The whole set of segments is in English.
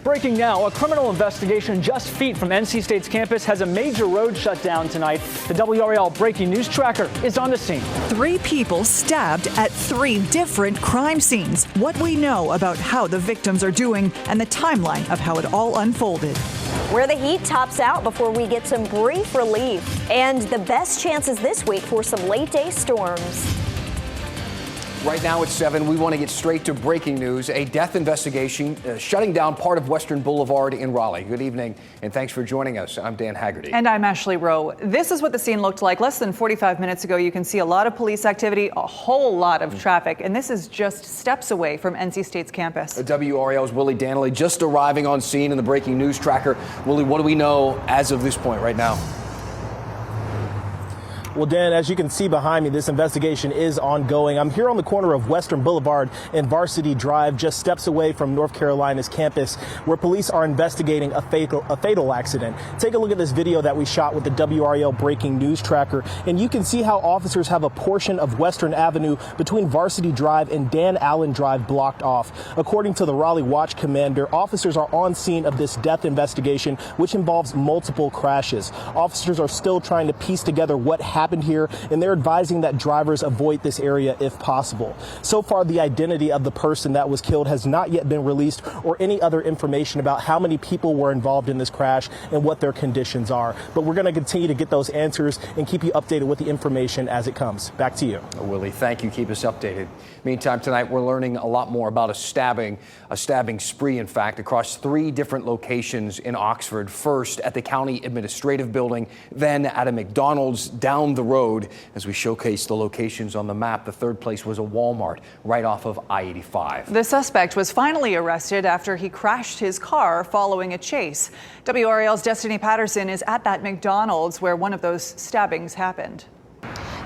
Breaking now, a criminal investigation just feet from NC State's campus has a major road shut down tonight. The WRAL breaking news tracker is on the scene. 3 people stabbed at 3 different crime scenes. What we know about how the victims are doing and the timeline of how it all unfolded. Where the heat tops out before we get some brief relief. And the best chances this week for some late-day storms. Right now it's 7. We want to get straight to breaking news. A death investigation shutting down part of Western Boulevard in Raleigh. Good evening, and thanks for joining us. I'm Dan Haggerty. And I'm Ashley Rowe. This is what the scene looked like less than 45 minutes ago. You can see a lot of police activity, a whole lot of traffic, and this is just steps away from NC State's campus. WRAL's Willie Danley just arriving on scene in the breaking news tracker. Willie, what do we know as of this point right now? Well, Dan, as you can see behind me, this investigation is ongoing. I'm here on the corner of Western Boulevard and Varsity Drive, just steps away from North Carolina's campus, where police are investigating a fatal accident. Take a look at this video that we shot with the WRAL breaking news tracker, and you can see how officers have a portion of Western Avenue between Varsity Drive and Dan Allen Drive blocked off. According to the Raleigh Watch commander, officers are on scene of this death investigation, which involves multiple crashes. Officers are still trying to piece together what happened here, and they're advising that drivers avoid this area if possible. So far, the identity of the person that was killed has not yet been released, or any other information about how many people were involved in this crash and what their conditions are. But we're going to continue to get those answers and keep you updated with the information as it comes. Back to you. Willie, thank you. Keep us updated. Meantime, tonight we're learning a lot more about a stabbing spree, in fact, across 3 different locations in Oxford. First at the county administrative building, then at a McDonald's down the road. As we showcase the locations on the map, the third place was a Walmart right off of I-85. The suspect was finally arrested after he crashed his car following a chase. WRAL's Destiny Patterson is at that McDonald's where one of those stabbings happened.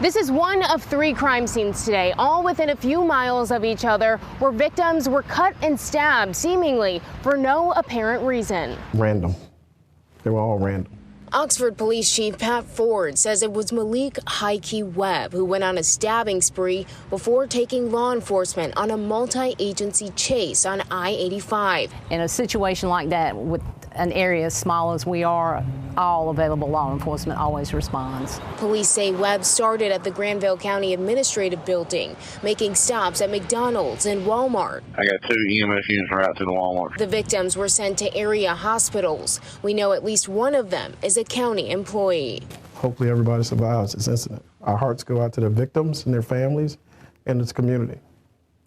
This is one of 3 crime scenes today, all within a few miles of each other, where victims were cut and stabbed, seemingly for no apparent reason. Random. They were all random. Oxford Police Chief Pat Ford says it was Malik High-Key Webb who went on a stabbing spree before taking law enforcement on a multi-agency chase on I-85. In a situation like that, with an area as small as we are, all available law enforcement always responds. Police say Webb started at the Granville County Administrative Building, making stops at McDonald's and Walmart. I got 2 EMS units right to the Walmart. The victims were sent to area hospitals. We know at least one of them is a county employee. Hopefully everybody survives this incident. Our hearts go out to the victims and their families and this community.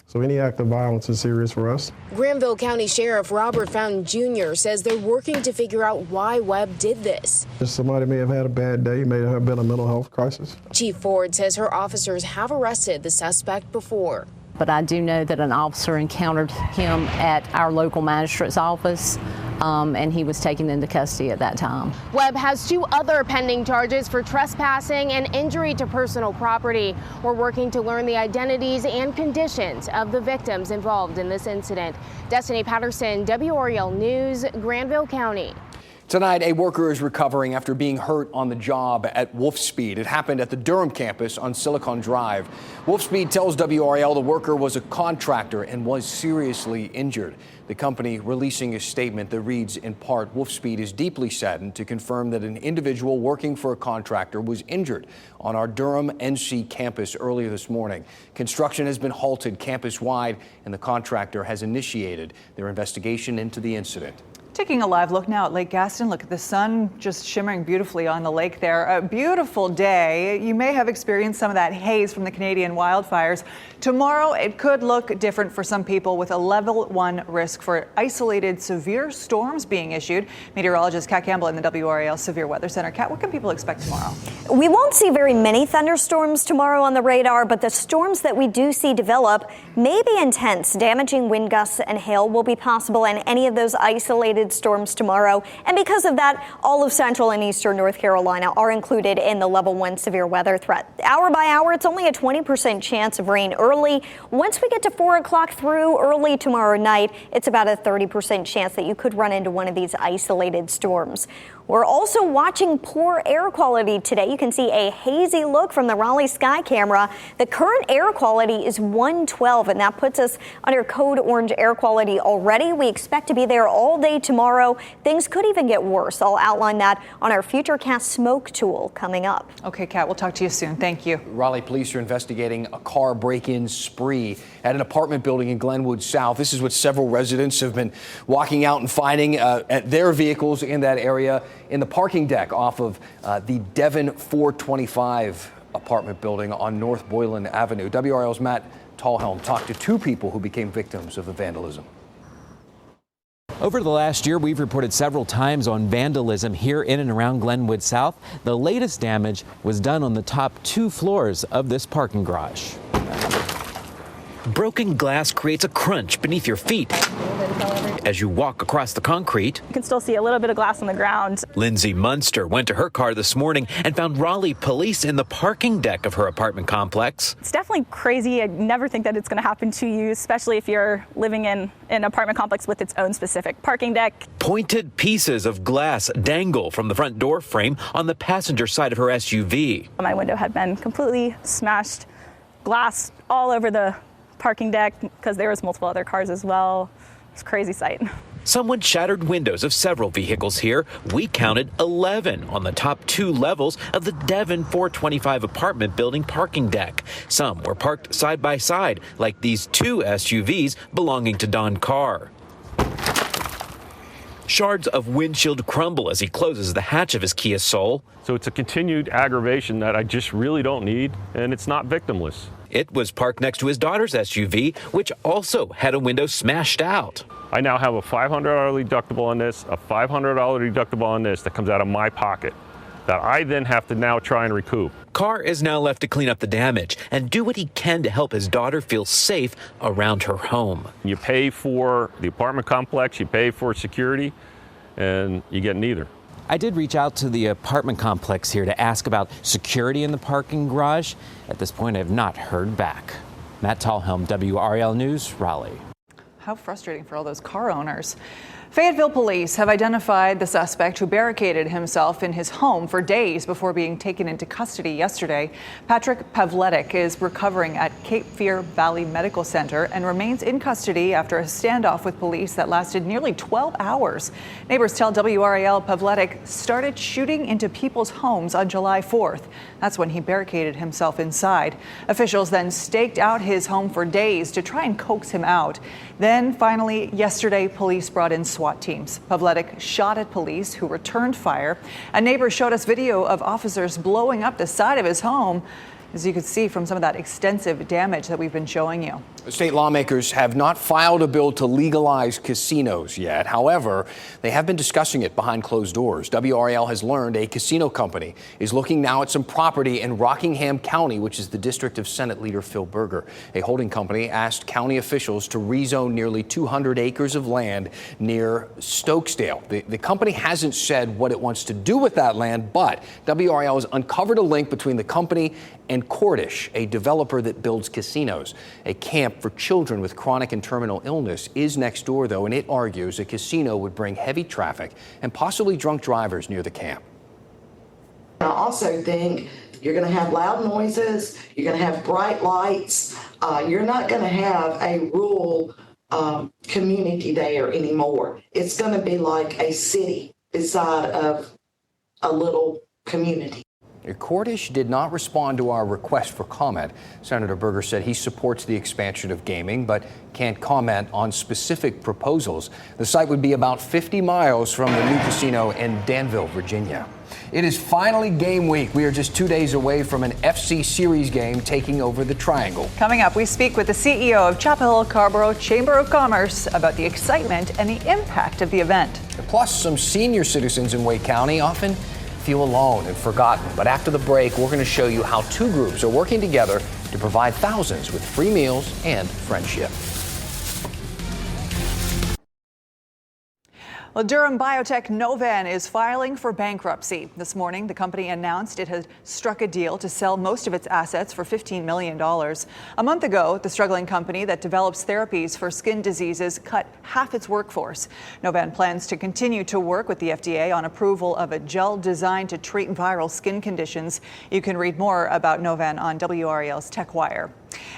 So any act of violence is serious for us. Granville County Sheriff Robert Fountain Jr. says they're working to figure out why Webb did this. Somebody may have had a bad day, may have been a mental health crisis. Chief Ford says her officers have arrested the suspect before. But I do know that an officer encountered him at our local magistrate's office, and he was taken into custody at that time. Webb has 2 other pending charges for trespassing and injury to personal property. We're working to learn the identities and conditions of the victims involved in this incident. Destiny Patterson, WRAL News, Granville County. Tonight, a worker is recovering after being hurt on the job at Wolfspeed. It happened at the Durham campus on Silicon Drive. Wolfspeed tells WRAL the worker was a contractor and was seriously injured. The company releasing a statement that reads, in part, Wolfspeed is deeply saddened to confirm that an individual working for a contractor was injured on our Durham NC campus earlier this morning. Construction has been halted campus-wide, and the contractor has initiated their investigation into the incident. Taking a live look now at Lake Gaston. Look at the sun just shimmering beautifully on the lake there. A beautiful day. You may have experienced some of that haze from the Canadian wildfires. Tomorrow, it could look different for some people, with a level 1 risk for isolated severe storms being issued. Meteorologist Kat Campbell in the WRAL Severe Weather Center. Kat, what can people expect tomorrow? We won't see very many thunderstorms tomorrow on the radar, but the storms that we do see develop may be intense. Damaging wind gusts and hail will be possible, and any of those isolated isolated storms tomorrow. And because of that, all of central and eastern North Carolina are included in the level 1 severe weather threat. Hour by hour, it's only a 20% chance of rain early. Once we get to 4 o'clock through early tomorrow night, it's about a 30% chance that you could run into one of these isolated storms. We're also watching poor air quality today. You can see a hazy look from the Raleigh sky camera. The current air quality is 112, and that puts us under code orange air quality already. We expect to be there all day tomorrow. Things could even get worse. I'll outline that on our Futurecast smoke tool coming up. Okay, Kat, we'll talk to you soon. Thank you. Raleigh police are investigating a car break-in spree at an apartment building in Glenwood South. This is what several residents have been walking out and finding at their vehicles in that area in the parking deck off of the Devon 425 apartment building on North Boylan Avenue. WRAL's Matt Tallhelm talked to two people who became victims of the vandalism. Over the last year, we've reported several times on vandalism here in and around Glenwood South. The latest damage was done on the top 2 floors of this parking garage. Broken glass creates a crunch beneath your feet as you walk across the concrete. You can still see a little bit of glass on the ground. Lindsay Munster went to her car this morning and found Raleigh police in the parking deck of her apartment complex. It's definitely crazy. I never think that it's going to happen to you, especially if you're living in an apartment complex with its own specific parking deck. Pointed pieces of glass dangle from the front door frame on the passenger side of her SUV. My window had been completely smashed, glass all over the parking deck because there was multiple other cars as well. It's a crazy sight. Someone shattered windows of several vehicles here. We counted 11 on the top 2 levels of the Devon 425 apartment building parking deck. Some were parked side by side, like these 2 SUVs belonging to Don Carr. Shards of windshield crumble as he closes the hatch of his Kia Soul. So it's a continued aggravation that I just really don't need, and it's not victimless. It was parked next to his daughter's SUV, which also had a window smashed out. I now have a $500 deductible on this, a $500 deductible on this that comes out of my pocket that I then have to now try and recoup. Carr is now left to clean up the damage and do what he can to help his daughter feel safe around her home. You pay for the apartment complex, you pay for security, and you get neither. I did reach out to the apartment complex here to ask about security in the parking garage. At this point, I have not heard back. Matt Tallhelm, WRAL News, Raleigh. How frustrating for all those car owners. Fayetteville police have identified the suspect who barricaded himself in his home for days before being taken into custody yesterday. Patrick Pavletic is recovering at Cape Fear Valley Medical Center and remains in custody after a standoff with police that lasted nearly 12 hours. Neighbors tell WRAL Pavletic started shooting into people's homes on July 4th. That's when he barricaded himself inside. Officials then staked out his home for days to try and coax him out. Then finally, yesterday, police brought in SWAT teams. Pavletic shot at police who returned fire. A neighbor showed us video of officers blowing up the side of his home, as you could see from some of that extensive damage that we've been showing you. State lawmakers have not filed a bill to legalize casinos yet. However, they have been discussing it behind closed doors. WRAL has learned a casino company is looking now at some property in Rockingham County, which is the district of Senate Leader Phil Berger. A holding company asked county officials to rezone nearly 200 acres of land near Stokesdale. The company hasn't said what it wants to do with that land, but WRAL has uncovered a link between the company and Cordish, a developer that builds casinos. A camp for children with chronic and terminal illness is next door, though, and it argues a casino would bring heavy traffic and possibly drunk drivers near the camp. I also think you're going to have loud noises, you're going to have bright lights, you're not going to have a rural community there anymore. It's going to be like a city beside of a little community. Cordish did not respond to our request for comment. Senator Berger said he supports the expansion of gaming, but can't comment on specific proposals. The site would be about 50 miles from the new casino in Danville, Virginia. It is finally game week. We are just 2 days away from an FC Series game taking over the Triangle. Coming up, we speak with the CEO of Chapel Hill Scarborough Chamber of Commerce about the excitement and the impact of the event. Plus, some senior citizens in Wake County often feel alone and forgotten. But after the break, we're going to show you how 2 groups are working together to provide thousands with free meals and friendship. Well, Durham biotech Novan is filing for bankruptcy. This morning, the company announced it had struck a deal to sell most of its assets for $15 million. A month ago, the struggling company that develops therapies for skin diseases cut half its workforce. Novan plans to continue to work with the FDA on approval of a gel designed to treat viral skin conditions. You can read more about Novan on WRAL's TechWire.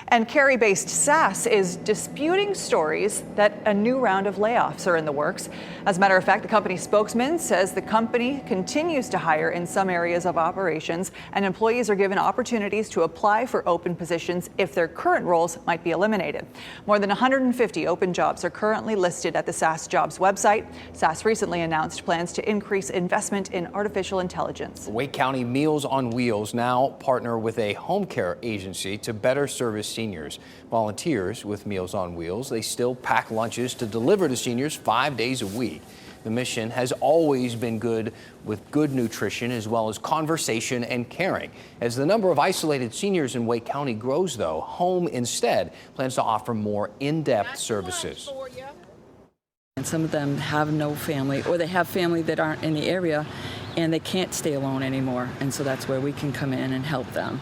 And Cary-based SAS is disputing stories that a new round of layoffs are in the works. As a matter of fact, the company's spokesman says the company continues to hire in some areas of operations, and employees are given opportunities to apply for open positions if their current roles might be eliminated. More than 150 open jobs are currently listed at the SAS Jobs website. SAS recently announced plans to increase investment in artificial intelligence. Wake County Meals on Wheels now partner with a home care agency to better service seniors. Volunteers with Meals on Wheels, they still pack lunches to deliver to seniors 5 days a week. The mission has always been good with good nutrition as well as conversation and caring. As the number of isolated seniors in Wake County grows, though, Home instead plans to offer more in-depth services. And some of them have no family, or they have family that aren't in the area and they can't stay alone anymore. And so that's where we can come in and help them.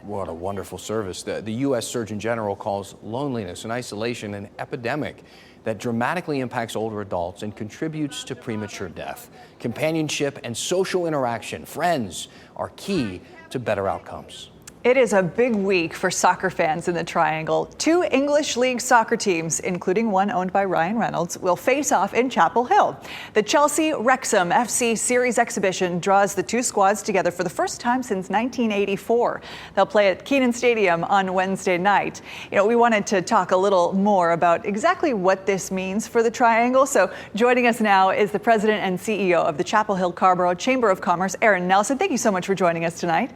What a wonderful service. The U.S. Surgeon General calls loneliness and isolation an epidemic that dramatically impacts older adults and contributes to premature death. Companionship and social interaction, friends, are key to better outcomes. It is a big week for soccer fans in the Triangle. Two English League soccer teams, including one owned by Ryan Reynolds, will face off in Chapel Hill. The Chelsea-Wrexham FC Series exhibition draws the two squads together for the first time since 1984. They'll play at Keenan Stadium on Wednesday night. We wanted to talk a little more about exactly what this means for the Triangle. So joining us now is the president and CEO of the Chapel Hill Scarborough Chamber of Commerce, Aaron Nelson. Thank you so much for joining us tonight.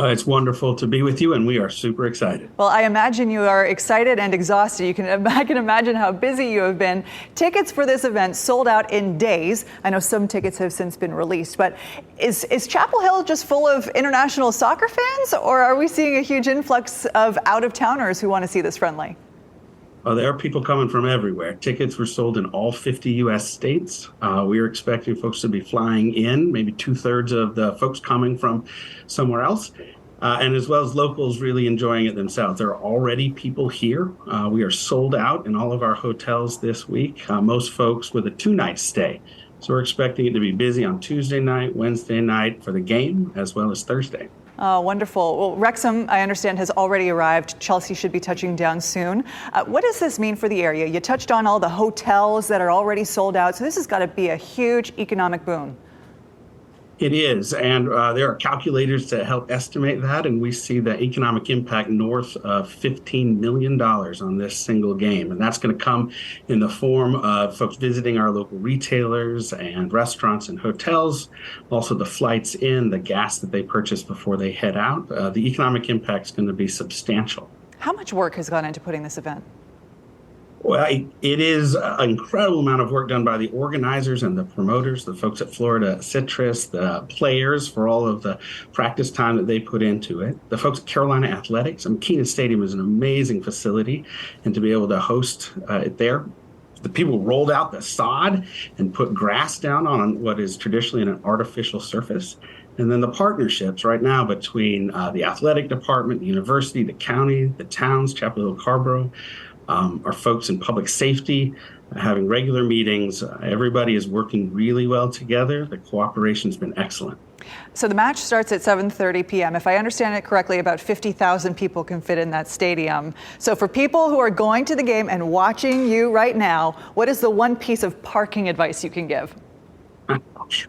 It's wonderful to be with you, and we are super excited. Well, I imagine you are excited and exhausted. I can imagine how busy you have been. Tickets for this event sold out in days. I know some tickets have since been released, but is Chapel Hill just full of international soccer fans, or are we seeing a huge influx of out-of-towners who want to see this friendly? There are people coming from everywhere. Tickets were sold in all 50 U.S. states. We are expecting folks to be flying in, maybe 2/3 of the folks coming from somewhere else, and as well as locals really enjoying it themselves. There are already people here. We are sold out in all of our hotels this week, most folks with a 2-night stay. So we're expecting it to be busy on Tuesday night, Wednesday night for the game, as well as Thursday. Oh, wonderful. Well, Wrexham, I understand, has already arrived. Chelsea should be touching down soon. What does this mean for the area? You touched on all the hotels that are already sold out, so this has got to be a huge economic boon. It is, and there are calculators to help estimate that, and we see the economic impact north of $15 million on this single game. And that's going to come in the form of folks visiting our local retailers and restaurants and hotels, also the flights in, the gas that they purchase before they head out. The economic impact is going to be substantial. How much work has gone into putting this event? Well, it is an incredible amount of work done by the organizers and the promoters, the folks at Florida Citrus, the players for all of the practice time that they put into it, the folks at Carolina Athletics. Keenan Stadium is an amazing facility, and to be able to host it there. The people rolled out the sod and put grass down on what is traditionally an artificial surface. And then the partnerships right now between the athletic department, the university, the county, the towns, Chapel Hill, Scarborough, our folks in public safety, having regular meetings. Everybody is working really well together. The cooperation's been excellent. So the match starts at 7:30 p.m. If I understand it correctly, about 50,000 people can fit in that stadium. So for people who are going to the game and watching you right now, what is the one piece of parking advice you can give?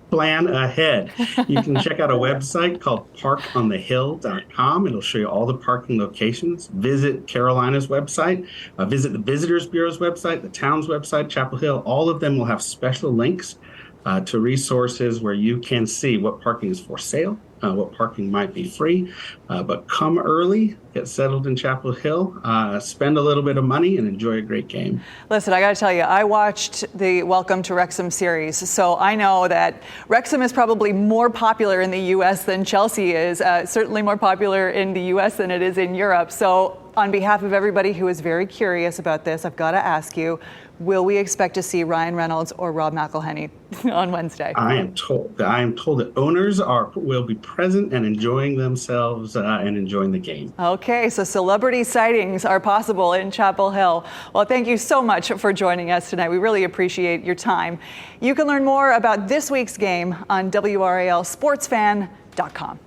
Plan ahead. You can check out a website called parkonthehill.com. It'll show you all the parking locations. Visit Carolina's website, visit the Visitors Bureau's website, the town's website, Chapel Hill. All of them will have special links to resources where you can see what parking is for sale, what parking might be free. But come early, get settled in Chapel Hill, spend a little bit of money, and enjoy a great game. Listen, I got to tell you, I watched the Welcome to Wrexham series, so I know that Wrexham is probably more popular in the U.S. than Chelsea is, certainly more popular in the U.S. than it is in Europe. So on behalf of everybody who is very curious about this, I've got to ask you, will we expect to see Ryan Reynolds or Rob McElhenney on Wednesday? I am told that owners will be present and enjoying themselves and enjoying the game. Okay, so celebrity sightings are possible in Chapel Hill. Well, thank you so much for joining us tonight. We really appreciate your time. You can learn more about this week's game on WRALSportsFan.com.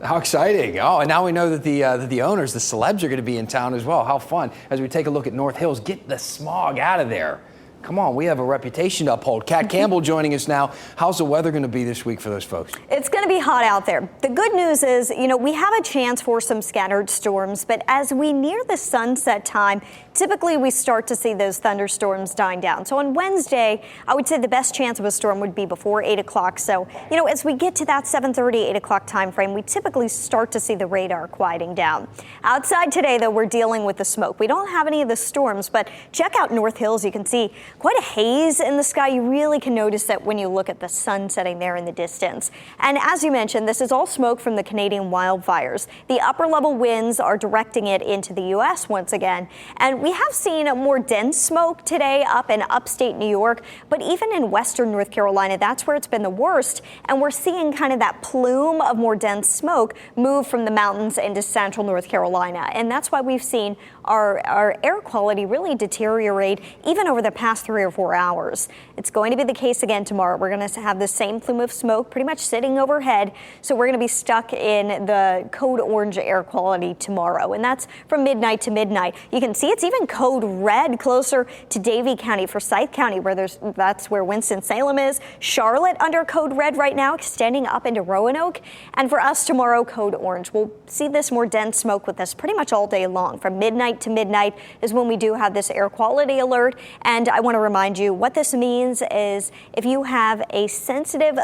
How exciting. Oh, and now we know that the owners, the celebs, are going to be in town as well. How fun. As we take a look at North Hills, get the smog out of there. Come on, we have a reputation to uphold. Kat Campbell joining us now. How's the weather going to be this week for those folks? It's going to be hot out there. The good news is, we have a chance for some scattered storms, but as we near the sunset time, typically we start to see those thunderstorms dying down. So on Wednesday, I would say the best chance of a storm would be before 8 o'clock. So, as we get to that 7:30, 8 o'clock time frame, we typically start to see the radar quieting down. Outside today, though, we're dealing with the smoke. We don't have any of the storms, but check out North Hills. You can see quite a haze in the sky. You really can notice that when you look at the sun setting there in the distance. And as you mentioned, this is all smoke from the Canadian wildfires. The upper level winds are directing it into the U.S. once again. And we have seen a more dense smoke today up in upstate New York, but even in western North Carolina, that's where it's been the worst. And we're seeing kind of that plume of more dense smoke move from the mountains into central North Carolina. And that's why we've seen our air quality really deteriorate even over the past 3 or 4 hours. It's going to be the case again tomorrow. We're going to have the same plume of smoke pretty much sitting overhead. So we're going to be stuck in the code orange air quality tomorrow. And that's from midnight to midnight. You can see it's even code red closer to Davie County, Forsyth County, that's where Winston-Salem is. Charlotte under code red right now, extending up into Roanoke. And for us tomorrow, code orange. We'll see this more dense smoke with us pretty much all day long. From midnight to midnight is when we do have this air quality alert. And I want to remind you what this means is if you have a sensitive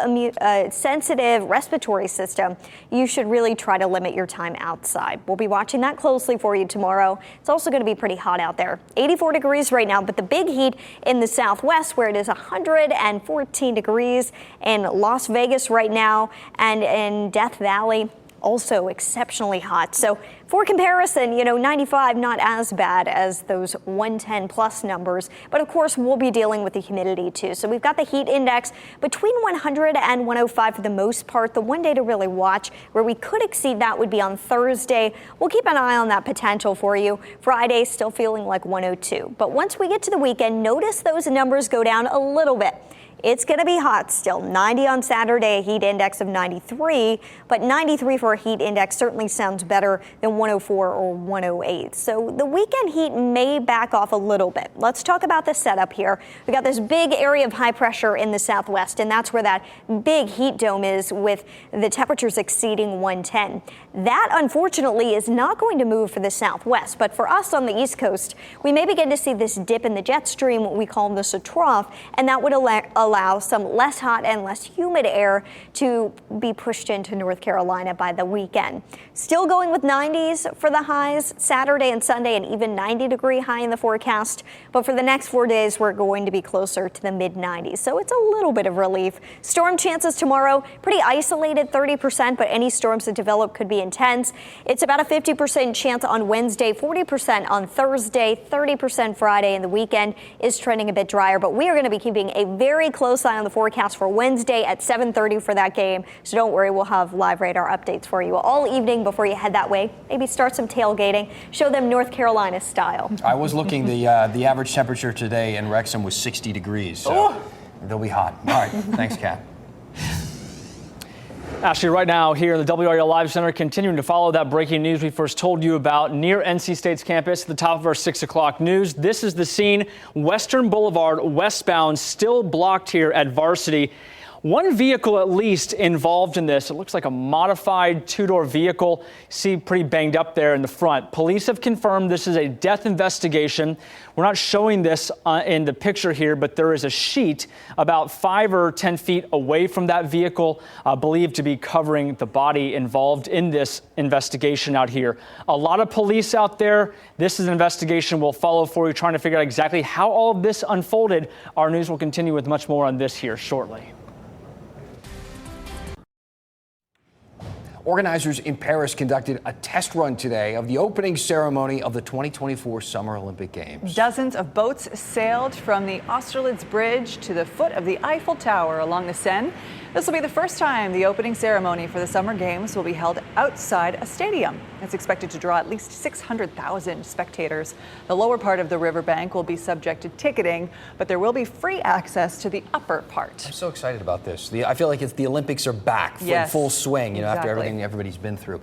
respiratory system, you should really try to limit your time outside. We'll be watching that closely for you tomorrow. It's also going to be pretty hot out there. 84 degrees right now, but the big heat in the southwest where it is 114 degrees in Las Vegas right now, and in Death Valley also exceptionally hot. So for comparison, 95 not as bad as those 110 plus numbers, but of course we'll be dealing with the humidity too. So we've got the heat index between 100 and 105 for the most part. The one day to really watch where we could exceed that would be on Thursday. We'll keep an eye on that potential for you. Friday still feeling like 102. But once we get to the weekend, notice those numbers go down a little bit. It's going to be hot still. 90 on Saturday, a heat index of 93, but 93 for a heat index certainly sounds better than 104 or 108. So the weekend heat may back off a little bit. Let's talk about the setup here. We got this big area of high pressure in the southwest, and that's where that big heat dome is with the temperatures exceeding 110. That, unfortunately, is not going to move for the southwest, but for us on the east coast, we may begin to see this dip in the jet stream, what we call this a trough, and that would allow some less hot and less humid air to be pushed into North Carolina by the weekend. Still going with 90s for the highs Saturday and Sunday, and even 90-degree high in the forecast. But for the next 4 days, we're going to be closer to the mid-90s. So it's a little bit of relief. Storm chances tomorrow, pretty isolated, 30%, but any storms that develop could be intense. It's about a 50% chance on Wednesday, 40% on Thursday, 30% Friday, and the weekend is trending a bit drier. But we are going to be keeping a very close eye on the forecast for Wednesday at 7:30 for that game. So don't worry, we'll have live radar updates for you all evening before you head that way. Maybe start some tailgating, show them North Carolina style. I was looking, the average temperature today in Wrexham was 60 degrees, so they'll be hot. All right, thanks, Kat. Ashley, right now here in the WRAL Live Center, continuing to follow that breaking news we first told you about near NC State's campus, at the top of our 6 o'clock news. This is the scene. Western Boulevard westbound, still blocked here at Varsity. One vehicle at least involved in this. It looks like a modified two-door vehicle. See, pretty banged up there in the front. Police have confirmed this is a death investigation. We're not showing this in the picture here, but there is a sheet about 5 or 10 feet away from that vehicle, believed to be covering the body involved in this investigation out here. A lot of police out there. This is an investigation we'll follow for you, trying to figure out exactly how all of this unfolded. Our news will continue with much more on this here shortly. Organizers in Paris conducted a test run today of the opening ceremony of the 2024 Summer Olympic Games. Dozens of boats sailed from the Austerlitz Bridge to the foot of the Eiffel Tower along the Seine. This will be the first time the opening ceremony for the Summer Games will be held outside a stadium. It's expected to draw at least 600,000 spectators. The lower part of the riverbank will be subject to ticketing, but there will be free access to the upper part. I'm so excited about this. I feel like the Olympics are back in full swing, you know, after everything everybody's been through.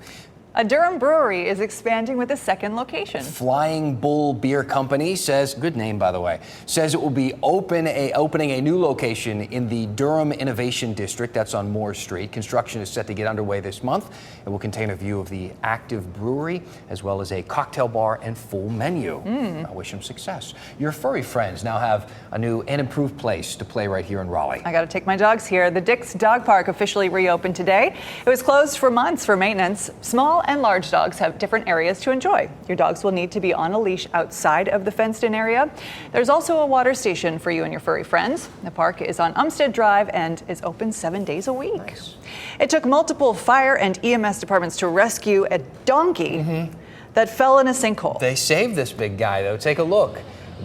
A Durham brewery is expanding with a second location. Flying Bull Beer Company says, good name by the way, says it will be opening a new location in the Durham Innovation District. That's on Moore Street. Construction is set to get underway this month. It will contain a view of the active brewery as well as a cocktail bar and full menu. I wish them success. Your furry friends now have a new and improved place to play right here in Raleigh. I got to take my dogs here. The Dick's Dog Park officially reopened today. It was closed for months for maintenance. Small and large dogs have different areas to enjoy. Your dogs will need to be on a leash outside of the fenced-in area. There's also a water station for you and your furry friends. The park is on Umstead Drive and is open 7 days a week. Nice. It took multiple fire and EMS departments to rescue a donkey that fell in a sinkhole. They saved this big guy, though. Take a look.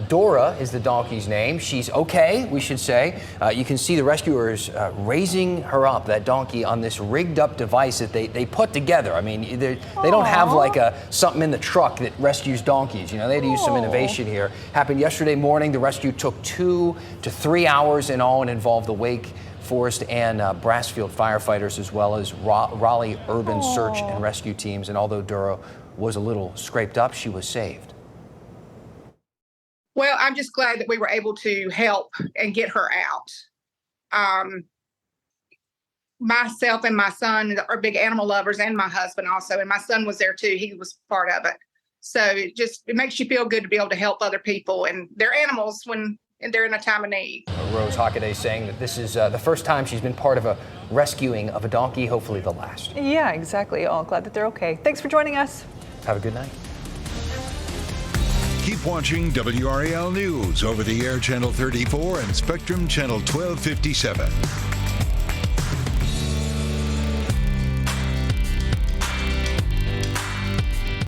Dora is the donkey's name. She's okay, we should say. You can see the rescuers raising her up, that donkey, on this rigged up device that they put together. I mean, they don't have like something in the truck that rescues donkeys. You know, they had to use some innovation here. Happened yesterday morning. The rescue took 2 to 3 hours in all and involved the Wake Forest and Brassfield firefighters, as well as Raleigh urban search and rescue teams. And although Dora was a little scraped up, she was saved. Well, I'm just glad that we were able to help and get her out. Myself and my son are big animal lovers, and my husband also, and my son was there too. He was part of it. So it makes you feel good to be able to help other people and their animals when they're in a time of need. Rose Hockaday saying that this is the first time she's been part of a rescuing of a donkey, hopefully the last. Yeah, exactly. Oh, glad that they're okay. Thanks for joining us. Have a good night. Keep watching WRAL News over the air Channel 34 and Spectrum Channel 1257.